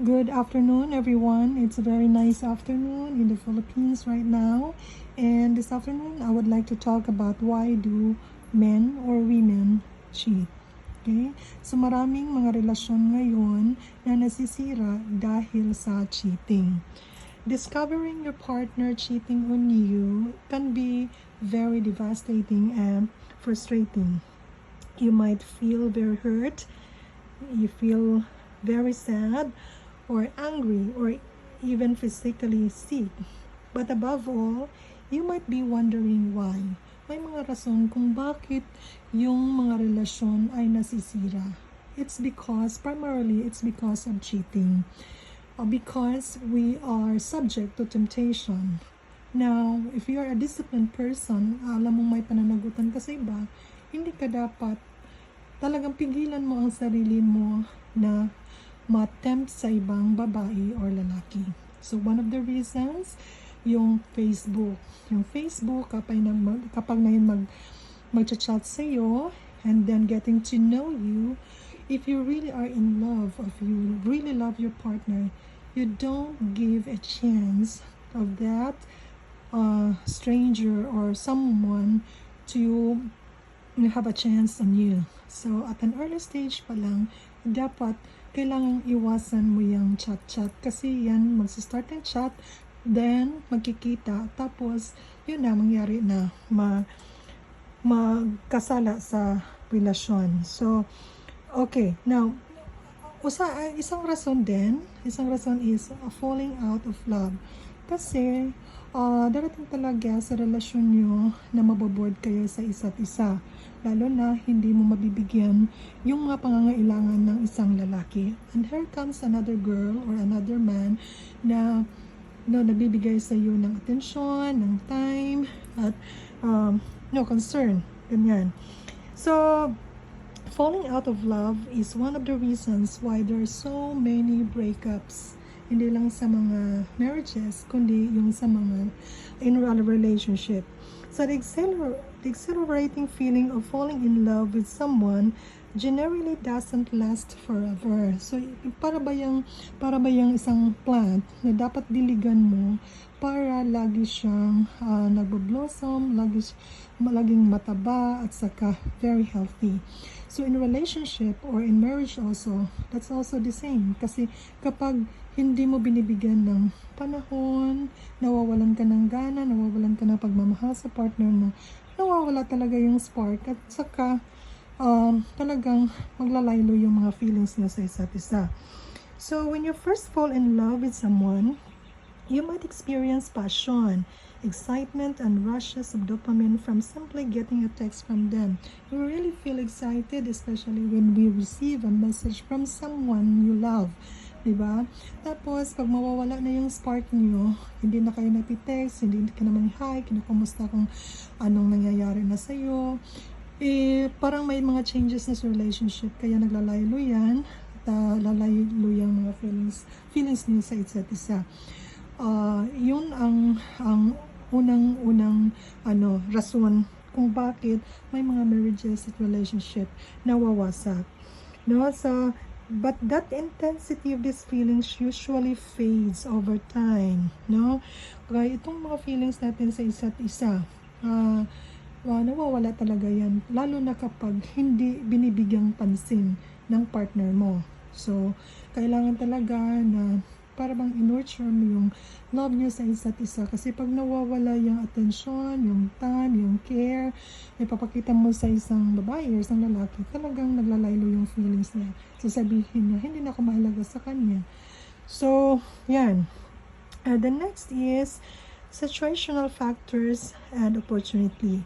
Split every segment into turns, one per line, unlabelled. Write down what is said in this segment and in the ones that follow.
Good afternoon, everyone. It's a very nice afternoon in the Philippines right now. And this afternoon, I would like to talk about why do men or women cheat. Okay? So maraming mga relasyon ngayon na nasisira dahil sa cheating. Discovering your partner cheating on you can be very devastating and frustrating. You might feel very hurt, you feel very sad, or angry, or even physically sick. But above all, you might be wondering why. May mga rason kung bakit yung mga relasyon ay nasisira. Primarily, it's because of cheating. Because we are subject to temptation. Now, if you are a disciplined person, alam mong may pananagutan ka sa iba, hindi ka dapat talagang pigilan mo ang sarili mo na ma-tempt sa ibang babae or lalaki. So, one of the reasons, yung Facebook. Yung Facebook, kapag na yun mag-chat sa'yo, and then getting to know you, if you really are in love, if you really love your partner, you don't give a chance of that stranger or someone to have a chance on you. So, at an early stage pa lang, dapat kailangang iwasan mo yung chat-chat. Kasi yan, magsistart ng chat, then magkikita, tapos yun na, mangyari na magkasala sa relasyon. So, okay, now, isang rason is falling out of love. Kasi, darating talaga sa relasyon nyo na maboboard kayo sa isa't isa. Lalo na hindi mo mabibigyan yung mga pangangailangan ng isang lalaki. And here comes another girl or another man na nagbibigay sa iyo ng atensyon, ng time, at no concern. Ganyan. So, falling out of love is one of the reasons why there are so many breakups. Hindi lang sa mga marriages, kundi yung sa mga in a relationship. So the exhilarating feeling of falling in love with someone generally doesn't last forever. So para ba yung isang plant na dapat diligan mo para lagi siyang nagbo-blossom, laging mataba at saka very healthy. So in a relationship or in marriage also, that's also the same. Kasi kapag hindi mo binibigyan ng panahon, nawawalan ka ng gana, nawawalan ka ng pagmamahal sa partner mo, nawawala talaga yung spark at saka talagang maglalaylo yung mga feelings niyo sa isa't isa. So when you first fall in love with someone, you might experience passion, excitement, and rushes of dopamine from simply getting a text from them. You really feel excited, especially when we receive a message from someone you love. Diba? Tapos, pag mawawala na yung spark niyo, hindi na kayo nagtitext, hindi ka naman hi, kinukumusta kung anong nangyayari na sa'yo, parang may mga changes na sa relationship, kaya naglalaylo yan, at lalaylo yung mga feelings niyo sa isa't isa. Yun ang unang rason kung bakit may mga marriages at relationship nawawasak. No? So, but that intensity of these feelings usually fades over time, no? Kaya itong mga feelings natin sa isa't isa, nawawala talaga yan, lalo na kapag hindi binibigyang pansin ng partner mo. So, kailangan talaga na para bang in-nurture mo yung love niyo sa isa't isa. Kasi pag nawawala yung attention, yung time, yung care, ipapakita mo sa isang babae o isang lalaki, talagang naglalaylo yung feelings niya. Sasabihin niya, hindi na ako mahalaga sa kanya. So, yan. The next is situational factors and opportunity.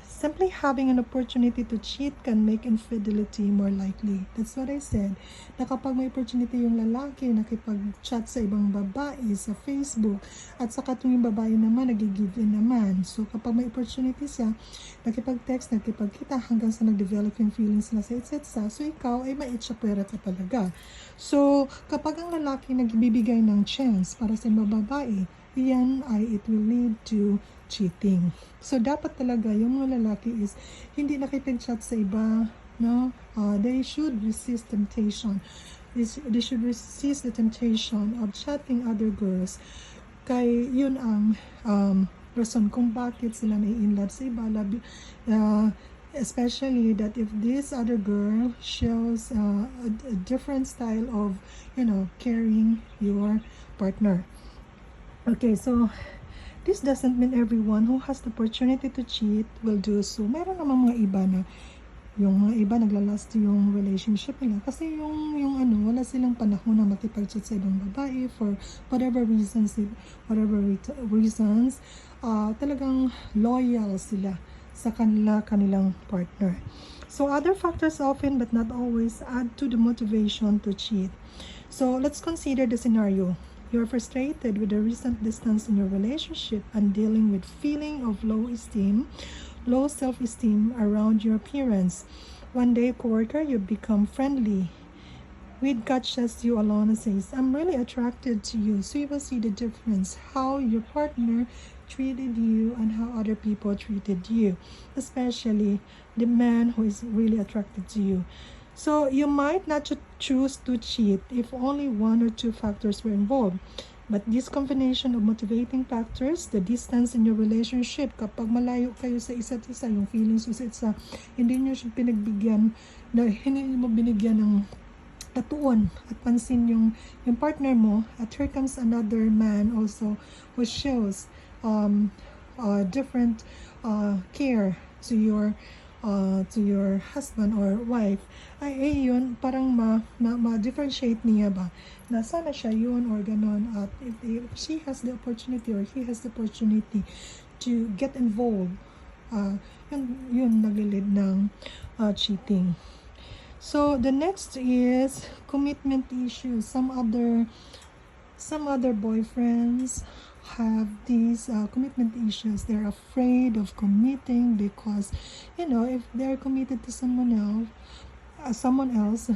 Simply having an opportunity to cheat can make infidelity more likely. That's what I said. Na kapag may opportunity yung lalaki nakipag-chat sa ibang babae sa Facebook, at saka yung babae naman nag-give in naman. So kapag may opportunity siya, nakipag-text, nakipagkita hanggang sa nag-develop yung feelings na sa isa. So ikaw ay maitsapwera ka talaga. So kapag ang lalaki nagbibigay ng chance para sa ibang babae, it will lead to cheating. So, dapat talaga yung mga lalaki is hindi nakipag-chat sa iba no, they should resist temptation. They should resist the temptation of chatting other girls. Kay yun ang rason kung bakit sila may in love sa iba. Especially that if this other girl shows a different style of, carrying your partner. Okay, so this doesn't mean everyone who has the opportunity to cheat will do so. Meron naman mga iba na yung mga iba naglalast yung relationship nila kasi yung wala silang panahon na makipag-chat sa ibang babae for whatever reasons, talagang loyal sila sa kanilang partner. So other factors often but not always add to the motivation to cheat. So let's consider the scenario. You're frustrated with the recent distance in your relationship and dealing with feeling of low self-esteem around your appearance. One day, coworker, you become friendly with catches you alone and says, I'm really attracted to you. So you will see the difference, how your partner treated you and how other people treated you, especially the man who is really attracted to you. So you might not choose to cheat if only one or two factors were involved. But this combination of motivating factors, the distance in your relationship, kapag malayo kayo sa isa't isa, yung feelings sa isa't isa, hindi nyo binigyan ng tatuon at pansin yung partner mo, at here comes another man also who shows different care to your husband or wife, ay yun, parang ma-differentiate niya ba na sana siya yun or ganon, at if she has the opportunity or he has the opportunity to get involved, yun naglilid ng cheating. So the next is commitment issues. Some other boyfriends have these commitment issues. They're afraid of committing because, if they're committed to someone else,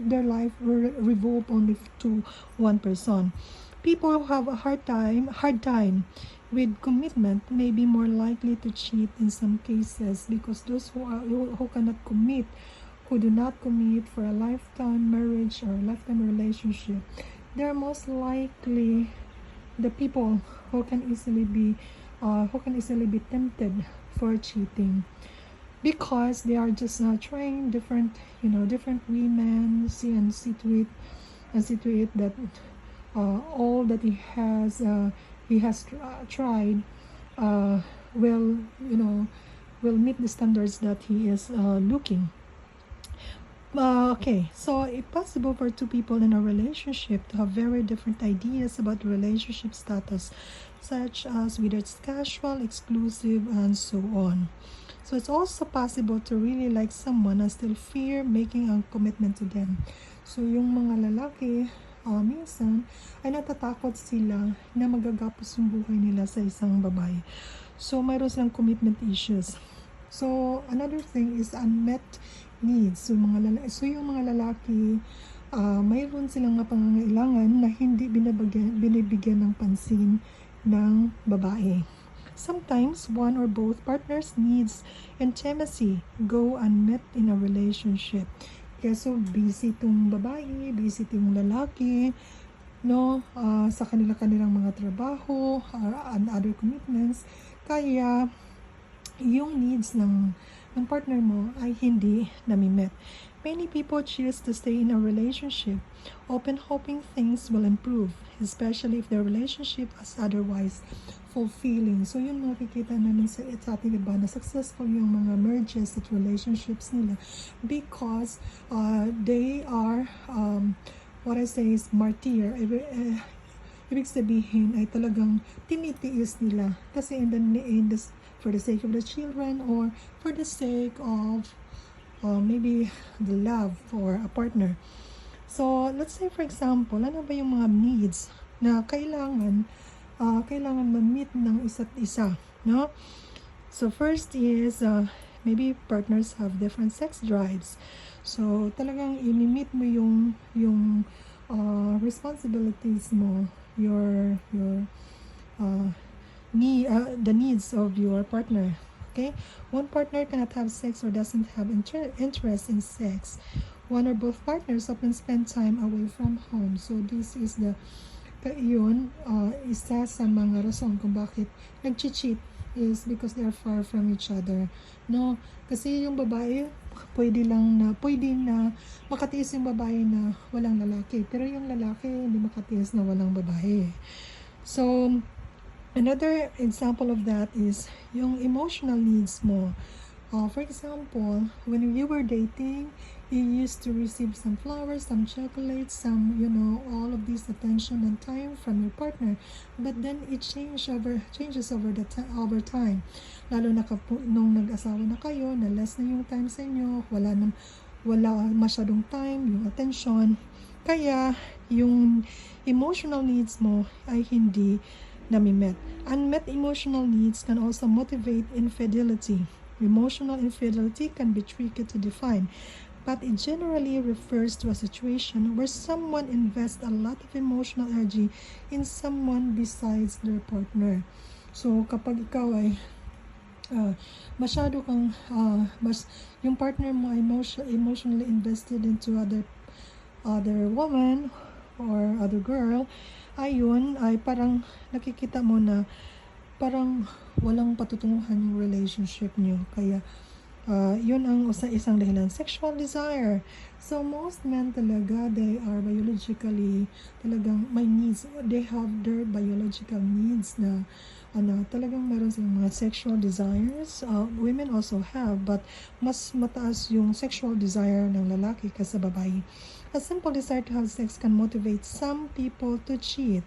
their life will revolve only to one person. People who have a hard time with commitment may be more likely to cheat in some cases, because those who cannot commit, who do not commit for a lifetime marriage or a lifetime relationship, they're most likely the people who can easily be tempted for cheating, because they are just trying different women, see to it that all that he has tried will meet the standards that he is looking. Okay, so it's possible for two people in a relationship to have very different ideas about relationship status, such as whether it's casual, exclusive, and so on. So it's also possible to really like someone and still fear making a commitment to them. So yung mga lalaki, minsan ay natatakot sila na magagapos yung buhay nila sa isang babae. So mayroon silang commitment issues. So another thing is unmet needs. So yung mga lalaki, mayroon silang pangangailangan na hindi binibigyan ng pansin ng babae. Sometimes one or both partners needs intimacy go unmet in a relationship. Kaya so busy itong babae, busy itong lalaki, sa kanilang mga trabaho and other commitments. Kaya yung needs ng partner mo ay hindi nami-met. Many people choose to stay in a relationship, often hoping things will improve, especially if their relationship is otherwise fulfilling. So yun makikita namin sa ating iba na successful yung mga marriages at relationships nila, because they are what I say is martyr. Ibig sabihin ay talagang tinitiis nila kasi for the sake of the children or for the sake of maybe the love for a partner. So let's say for example, ano ba yung mga needs na kailangan ma-meet ng isa't isa, no? So first is maybe partners have different sex drives. So talagang i-meet mo yung responsibilities mo, the needs of your partner. Okay, one partner cannot have sex or doesn't have interest in sex. One or both partners often spend time away from home. So this is the yun, isa sa mga rason kung bakit nag-cheat is because they are far from each other. No, kasi yung babae pwede na makatiis yung babae na walang lalaki, pero yung lalaki hindi makatiis na walang babae. So another example of that is yung emotional needs mo. For example, when you were dating, you used to receive some flowers, some chocolates, some, all of this attention and time from your partner. But then it changes over time. Lalo na nung nag-asawa na kayo, na less na yung time sa inyo, wala masyadong time, yung attention. Kaya, yung emotional needs mo ay hindi nami-met. Unmet emotional needs can also motivate infidelity. Emotional infidelity can be tricky to define, but it generally refers to a situation where someone invests a lot of emotional energy in someone besides their partner. So, kapag ikaw ay masyado kang, yung partner mo ay emotionally invested into other woman or other girl, ayun, ay parang nakikita mo na parang walang patutunguhan yung relationship nyo. Kaya, yun ang isang dahilan. Sexual desire. So, most men talaga, they are biologically, talagang may needs. They have their biological needs na, talagang meron silang mga sexual desires. Women also have, but mas mataas yung sexual desire ng lalaki kaysa babae. A simple desire to have sex can motivate some people to cheat.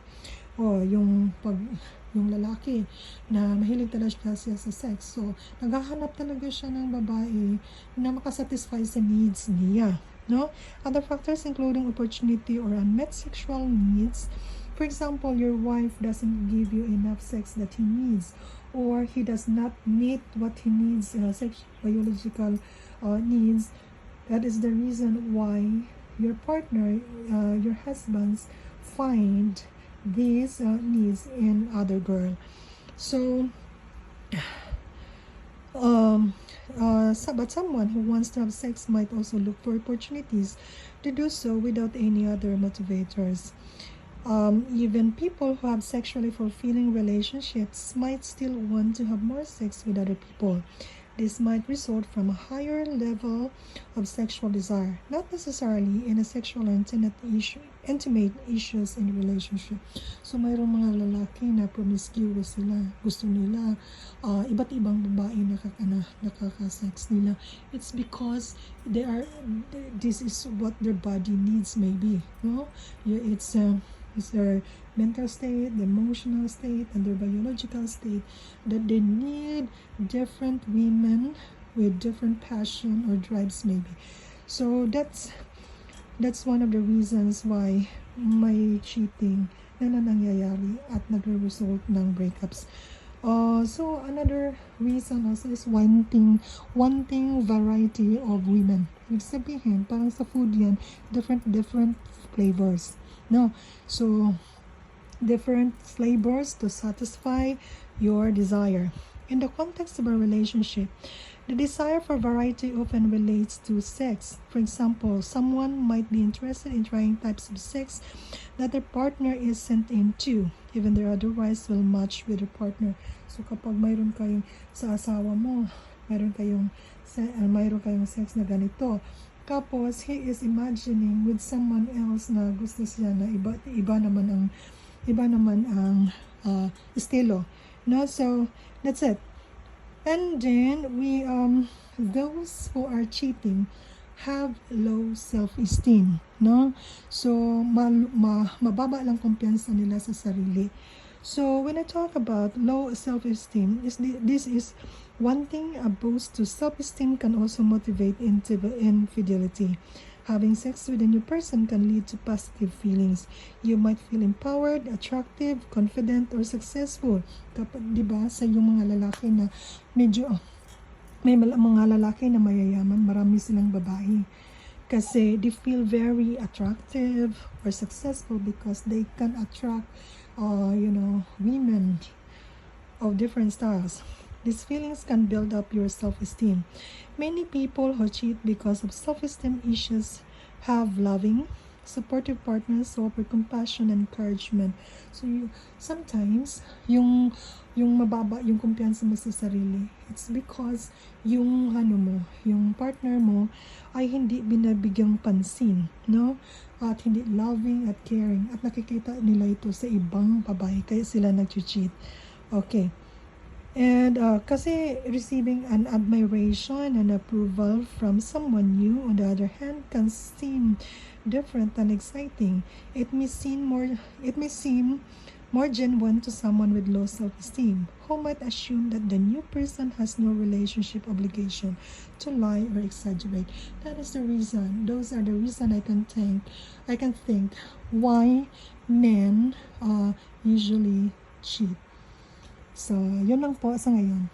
Yung lalaki na mahilig talaga siya sa sex. So, naghahanap talaga siya ng babae na makasatisfy sa needs niya. No? Other factors including opportunity or unmet sexual needs. For example, your wife doesn't give you enough sex that he needs, or he does not meet what he needs, biological needs. That is the reason why your partner, your husbands, find these needs in other girl. So, but someone who wants to have sex might also look for opportunities to do so without any other motivators. Even people who have sexually fulfilling relationships might still want to have more sex with other people. This might result from a higher level of sexual desire, not necessarily in a sexual or intimate issues in a relationship. So, mayroong mga lalaki na promiscuous sila. Gusto nila iba't ibang babae nakaka-sex nila. It's because this is what their body needs maybe. No? It's their mental state, the emotional state, and their biological state, that they need different women with different passion or drives maybe. So that's one of the reasons why may cheating na nangyayari at nagre-result ng breakups. So another reason also is wanting variety of women. Ibig sabihin, parang sa food yan, different flavors. No? So, different flavors to satisfy your desire. In the context of a relationship, the desire for variety often relates to sex. For example, someone might be interested in trying types of sex that their partner isn't into, even though otherwise will match with their partner. So, kapag mayroon kayong sa asawa mo, mayroon kayong sex na ganito, tapos he is imagining with someone else na gusto siya na iba naman ang estilo. No, so that's it. And then we those who are cheating have low self-esteem, no? So mababa lang kumpiyansa nila sa sarili. So when I talk about low self-esteem, this is wanting a boost to self-esteem can also motivate infidelity. Having sex with a new person can lead to positive feelings. You might feel empowered, attractive, confident, or successful. Kapag, di ba, sa yung mga lalaki na may mga lalaki na mayayaman, marami silang babae. Kasi they feel very attractive or successful because they can attract, women of different styles. These feelings can build up your self-esteem. Many people who cheat because of self-esteem issues have loving, supportive partners who offer compassion and encouragement. So sometimes yung mababa yung kumpiyansa mo sa sarili, it's because yung yung partner mo ay hindi binabigyang pansin, no? At hindi loving at caring, at nakikita nila ito sa ibang babae kaya sila nag-cheat. Okay. And kasi receiving an admiration and approval from someone new, on the other hand, can seem different and exciting. It may seem more genuine to someone with low self-esteem, who might assume that the new person has no relationship obligation to lie or exaggerate. That is the reason. Those are the reason I can think why men usually cheat. So, yun lang po sa ngayon.